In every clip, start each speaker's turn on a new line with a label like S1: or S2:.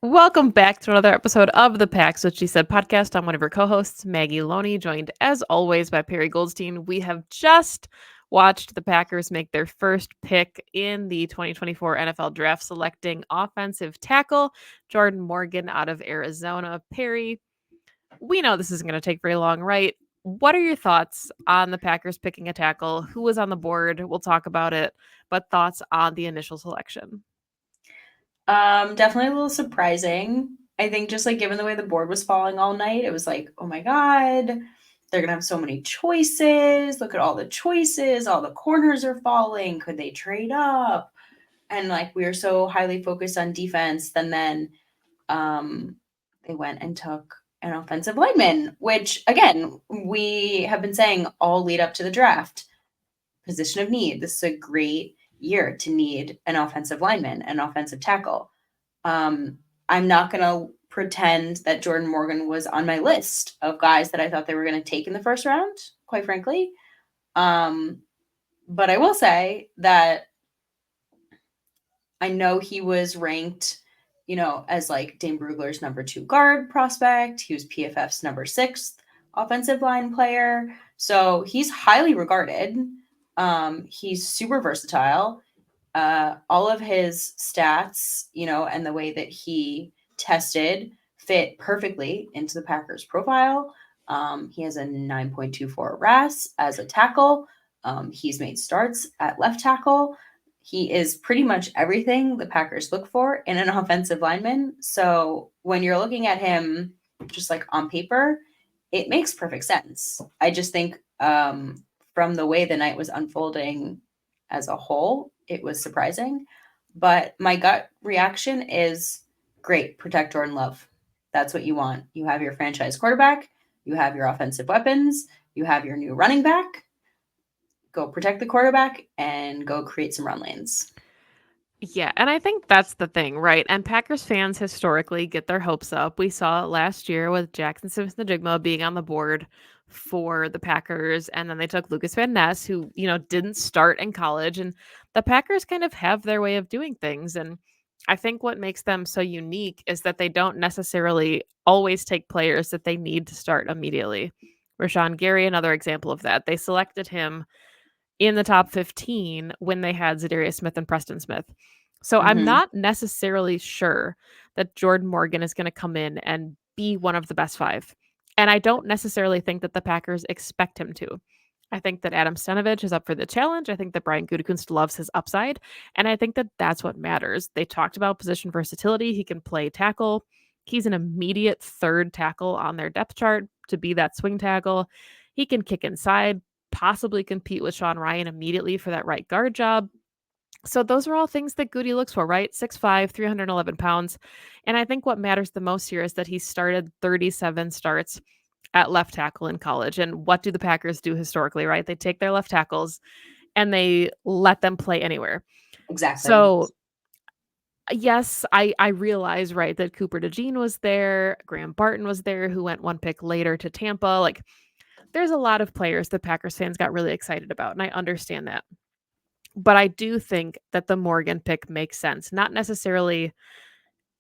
S1: Welcome back to another episode of the Pax What She Said podcast. I'm one of your co-hosts, Maggie Loney, joined as always by Perry Goldstein. We have just watched the Packers make their first pick in the 2024 NFL Draft, selecting offensive tackle Jordan Morgan out of Arizona. Perry, we know this isn't going to take very long, right? What are your thoughts on the Packers picking a tackle? Who was on the board? We'll talk about it, but thoughts on the initial selection?
S2: Definitely a little surprising. I think just like given the way the board was falling all night, it was like, oh my God, they're gonna have so many choices. Look at all the choices, all the corners are falling. Could they trade up? And like we were so highly focused on defense, then um they went and took an offensive lineman, which again, we have been saying all lead up to the draft. Position of need. This is a great year to need an offensive lineman, an offensive tackle. um, I'm not going to pretend that Jordan Morgan was on my list of guys that I thought they were going to take in the first round, quite frankly. Um, but I will say that I know he was ranked, as like Dane Brugler's number 2 guard prospect. He was PFF's number 6 offensive line player. So he's highly regarded. He's super versatile. All of his stats, and the way that he tested fit perfectly into the Packers profile. He has a 9.24 RAS as a tackle. He's made starts at left tackle. He is pretty much everything the Packers look for in an offensive lineman. So when you're looking at him just like on paper, it makes perfect sense. I just think from the way the night was unfolding as a whole, it was surprising. But my gut reaction is great, protect Jordan Love. That's what you want. You have your franchise quarterback, you have your offensive weapons, you have your new running back. Go protect the quarterback and go create some run lanes.
S1: Yeah, and I think that's the thing, right? And Packers fans historically get their hopes up. We saw it last year with Jackson Smith-Njigba being on the board for the Packers, and then they took Lucas Van Ness, who, didn't start in college. And the Packers kind of have their way of doing things. And I think what makes them so unique is that they don't necessarily always take players that they need to start immediately. Rashawn Gary, another example of that. They selected him in the top 15 when they had Zadarius Smith and Preston Smith. So I'm
S2: Mm-hmm.
S1: not necessarily sure that Jordan Morgan is going to come in and be one of the best 5. And I don't necessarily think that the Packers expect him to. I think that Adam Stenavich is up for the challenge. I think that Brian Gutekunst loves his upside. And I think that that's what matters. They talked about position versatility. He can play tackle. He's an immediate third tackle on their depth chart to be that swing tackle. He can kick inside, possibly compete with Sean Ryan immediately for that right guard job. So those are all things that Goody looks for, right? 6'5", 311 pounds. And I think what matters the most here is that he started 37 starts at left tackle in college. And what do the Packers do historically, right? They take their left tackles and they let them play anywhere.
S2: Exactly.
S1: So yes, I realize, right, that Cooper DeJean was there, Graham Barton was there, who went one pick later to Tampa. Like, there's a lot of players that Packers fans got really excited about, and I understand that. But I do think that the Morgan pick makes sense, not necessarily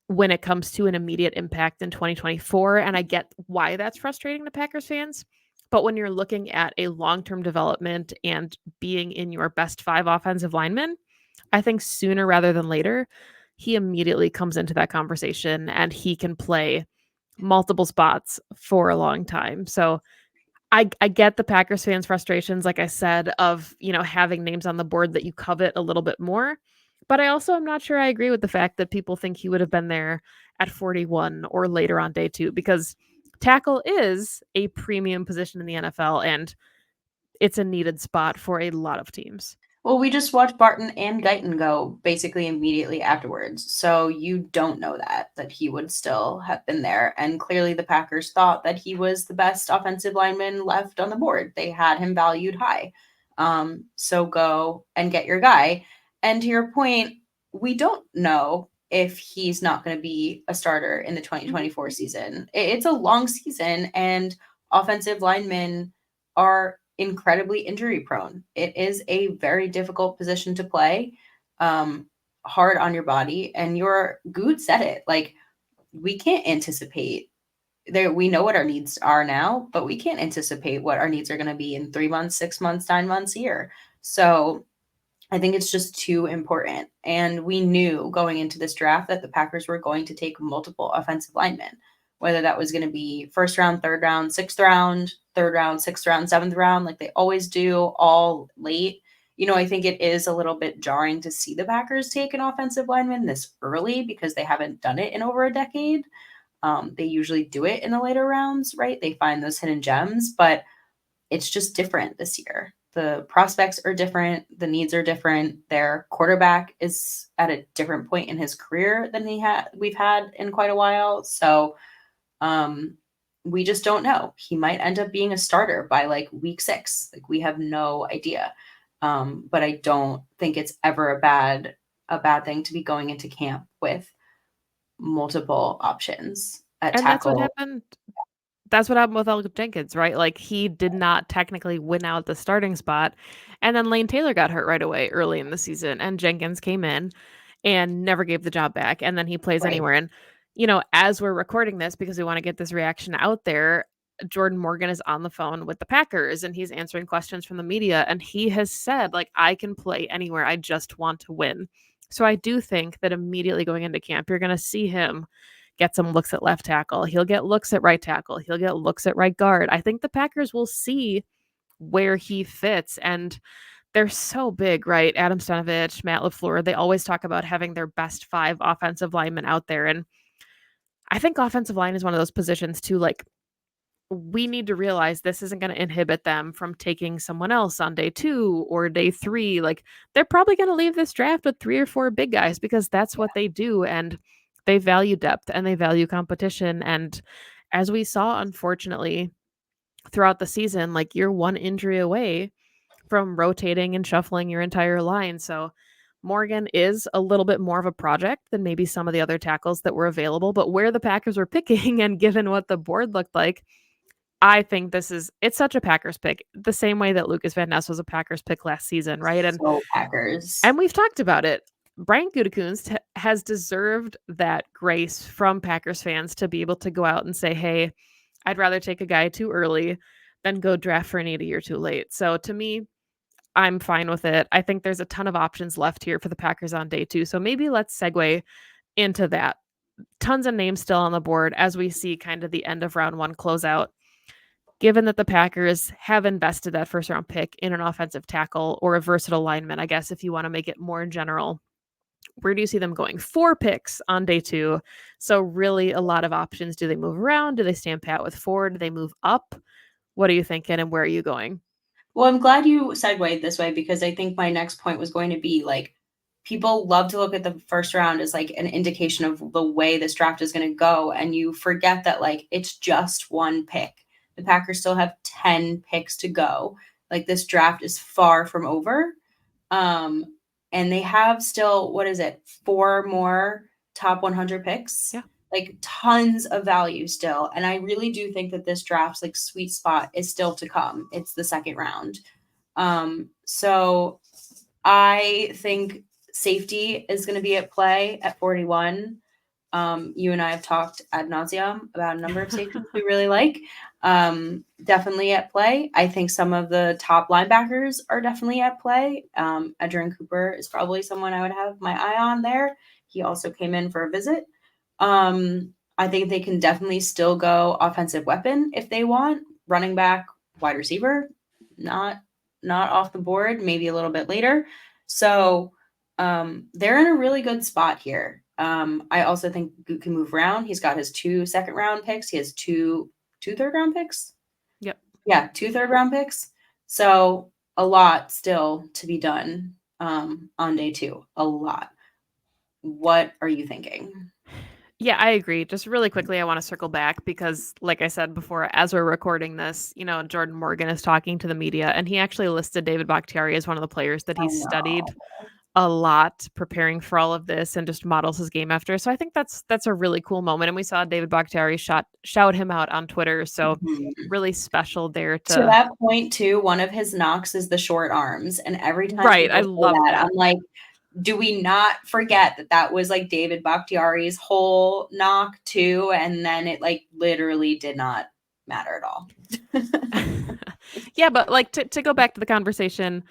S1: when it comes to an immediate impact in 2024, and I get why that's frustrating to Packers fans. But when you're looking at a long-term development and being in your best 5 offensive linemen, I think sooner rather than later, he immediately comes into that conversation and he can play multiple spots for a long time. So I get the Packers fans' frustrations, like I said, of, having names on the board that you covet a little bit more. But I also am not sure I agree with the fact that people think he would have been there at 41 or later on day 2, because tackle is a premium position in the NFL and it's a needed spot for a lot of teams.
S2: Well, we just watched Barton and Guyton go basically immediately afterwards. So you don't know that he would still have been there. And clearly the Packers thought that he was the best offensive lineman left on the board. They had him valued high. So go and get your guy. And to your point, we don't know if he's not going to be a starter in the
S1: Mhm.
S2: 2024 season. It's a long season, and offensive linemen are incredibly injury prone. It is a very difficult position to play, hard on your body. And your Good said it. Like, we can't anticipate there. We know what our needs are now, but we can't anticipate what our needs are going to be in 3 months, 6 months, 9 months, a year. So I think it's just too important. And we knew going into this draft that the Packers were going to take multiple offensive linemen, whether that was going to be first round, third round, sixth round, third round, sixth round, seventh round, like they always do, all late. I think it is a little bit jarring to see the Packers take an offensive lineman this early because they haven't done it in over a decade. They usually do it in the later rounds, right? They find those hidden gems, but it's just different this year. The prospects are different. The needs are different. Their quarterback is at a different point in his career than we've had in quite a while. So we just don't know. He might end up being a starter by like week 6. Like we have no idea. But I don't think it's ever a bad thing to be going into camp with multiple options at
S1: And that's what
S2: tackle.
S1: happened. That's what happened with Elgin Jenkins, right? Like, he did not technically win out the starting spot, and then Lane Taylor got hurt right away early in the season, and Jenkins came in and never gave the job back, and then he plays
S2: Right.
S1: anywhere. And, as we're recording this, because we wanna get this reaction out there, Jordan Morgan is on the phone with the Packers, and he's answering questions from the media, and he has said, like, "I can play anywhere, I just want to win." So I do think that immediately going into camp, you're gonna see him get some looks at left tackle. He'll get looks at right tackle. He'll get looks at right guard. I think the Packers will see where he fits. And they're so big, right? Adam Stenavich, Matt LaFleur, they always talk about having their best 5 offensive linemen out there. And I think offensive line is one of those positions too. Like, we need to realize this isn't going to inhibit them from taking someone else on day 2 or day 3. Like, they're probably going to leave this draft with 3 or 4 big guys because that's what they do. And they value depth and they value competition. And as we saw, unfortunately, throughout the season, like, you're one injury away from rotating and shuffling your entire line. So Morgan is a little bit more of a project than maybe some of the other tackles that were available, but where the Packers were picking and given what the board looked like, I think it's such a Packers pick, the same way that Lucas Van Ness was a Packers pick last season, right?
S2: So Packers.
S1: And we've talked about it. Brian Gutekunst has deserved that grace from Packers fans to be able to go out and say, "Hey, I'd rather take a guy too early than go draft for an 80 or too late." So to me, I'm fine with it. I think there's a ton of options left here for the Packers on day 2. So maybe let's segue into that. Tons of names still on the board as we see kind of the end of round 1 close out. Given that the Packers have invested that first round pick in an offensive tackle or a versatile lineman, I guess if you want to make it more general, where do you see them going? 4 picks on day 2. So really a lot of options. Do they move around? Do they stand pat with 4? Do they move up? What are you thinking and where are you going?
S2: Well, I'm glad you segued this way because I think my next point was going to be like people love to look at the first round as like an indication of the way this draft is going to go. And you forget that like it's just one pick. The Packers still have 10 picks to go. Like this draft is far from over. And they have still, what is it, 4 more top 100 picks?
S1: Yeah.
S2: Like tons of value still. And I really do think that this draft's like sweet spot is still to come. It's the second round. So I think safety is going to be at play at 41. You and I have talked ad nauseum about a number of safeties we really like. Definitely at play. I think some of the top linebackers are definitely at play. Edgerrin Cooper is probably someone I would have my eye on there. He also came in for a visit. I think they can definitely still go offensive weapon if they want. Running back, wide receiver, not off the board, maybe a little bit later. So they're in a really good spot here. I also think Goot can move around. He's got his 2 second-round picks. He has two third-round picks.
S1: Yep.
S2: Yeah, 2 third-round picks. So a lot still to be done on day 2. A lot. What are you thinking?
S1: Yeah, I agree. Just really quickly, I want to circle back because, like I said before, as we're recording this, Jordan Morgan is talking to the media, and he actually listed David Bakhtiari as one of the players that he studied a lot preparing for all of this and just models his game after. So I think that's a really cool moment. And we saw David Bakhtiari shout him out on Twitter. So really special there
S2: To that point too, one of his knocks is the short arms. And every time
S1: right, I
S2: people say
S1: love that.
S2: I'm like, do we not forget that that was like David Bakhtiari's whole knock too? And then it like literally did not matter at all.
S1: Yeah, but like to go back to the conversation,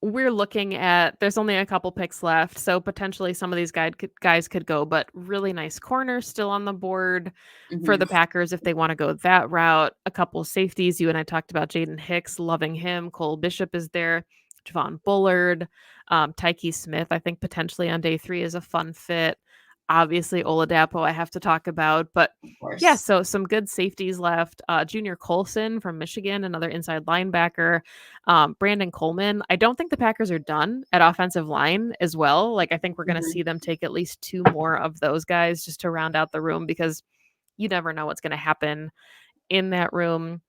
S1: we're looking at there's only a couple picks left, so potentially some of these guys could go, but really nice corners still on the board for
S2: Mhm.
S1: the Packers if they want to go that route. A couple safeties. You and I talked about Jaden Hicks, loving him. Cole Bishop is there. Javon Bullard, Tyke Smith. I think potentially on day 3 is a fun fit. Obviously, Oladapo I have to talk about, but
S2: Of
S1: yeah,
S2: course.
S1: so some good safeties left. Junior Colson from Michigan, another inside linebacker. Brandon Coleman. I don't think the Packers are done at offensive line as well. Like, I think we're going to
S2: Mhm.
S1: see them take at least 2 more of those guys just to round out the room because you never know what's going to happen in that room.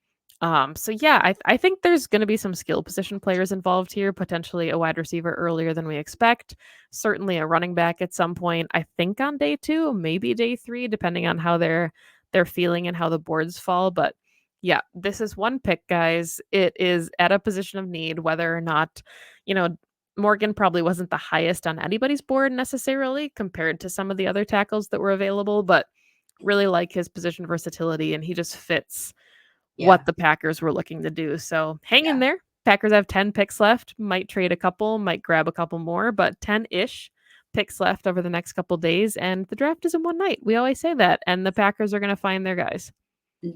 S1: So yeah, I think there's going to be some skill position players involved here, potentially a wide receiver earlier than we expect, certainly a running back at some point. I think on day 2, maybe day 3, depending on how they're feeling and how the boards fall. But yeah, this is one pick, guys. It is at a position of need, whether or not, you know, Morgan probably wasn't the highest on anybody's board necessarily compared to some of the other tackles that were available, but really like his position versatility and he just fits
S2: Yeah.
S1: what the Packers were looking to do. So hang in
S2: Yeah.
S1: there. Packers have 10 picks left, might trade a couple, might grab a couple more, but 10-ish picks left over the next couple days. And the draft is in one night. We always say that. And the Packers are going to find their guys.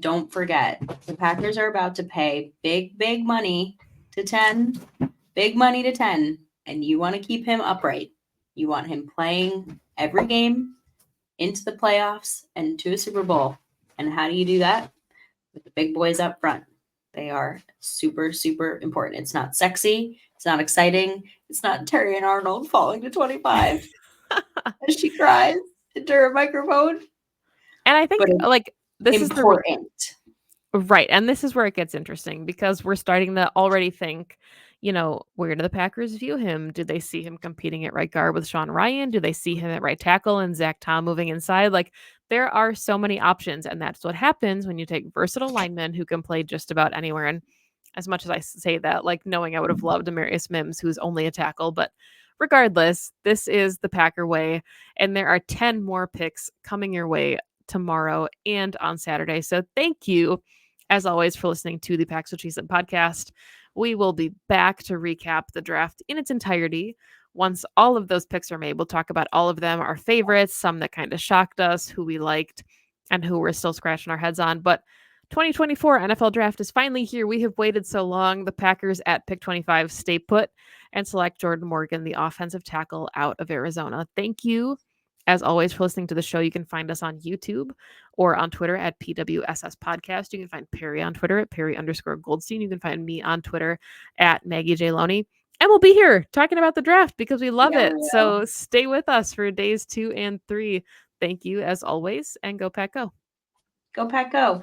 S2: Don't forget, the Packers are about to pay big, big money to 10, big money to 10, and you want to keep him upright. You want him playing every game into the playoffs and to a Super Bowl. And how do you do that? With the big boys up front. They are super, super important. It's not sexy. It's not exciting. It's not Terry and Arnold falling to 25 as she cries into her microphone,
S1: And I
S2: but
S1: think,
S2: it's
S1: like, this is the
S2: important.
S1: right, and this is where it gets interesting because we're starting to already think, where do the Packers view him? Do they see him competing at right guard with Sean Ryan? Do they see him at right tackle and Zach Tom moving inside? Like, there are so many options, and that's what happens when you take versatile linemen who can play just about anywhere. And as much as I say that, like knowing I would have loved Demarius Mims, who's only a tackle, but regardless, this is the Packer way, and there are 10 more picks coming your way tomorrow and on Saturday. So thank you as always, for listening to the Packs What She Said podcast. We will be back to recap the draft in its entirety. Once all of those picks are made, we'll talk about all of them, our favorites, some that kind of shocked us, who we liked, and who we're still scratching our heads on. But 2024 NFL draft is finally here. We have waited so long. The Packers at pick 25 stay put and select Jordan Morgan, the offensive tackle out of Arizona. Thank you, as always, for listening to the show. You can find us on YouTube or on Twitter at PWSS Podcast. You can find Perry on Twitter at Perry_Goldstein. You can find me on Twitter at Maggie J. Loney. And we'll be here talking about the draft because we love
S2: Yeah,
S1: it.
S2: we will.
S1: So stay with us for days 2 and 3. Thank you as always, and go Pack Go.
S2: Go Pack Go.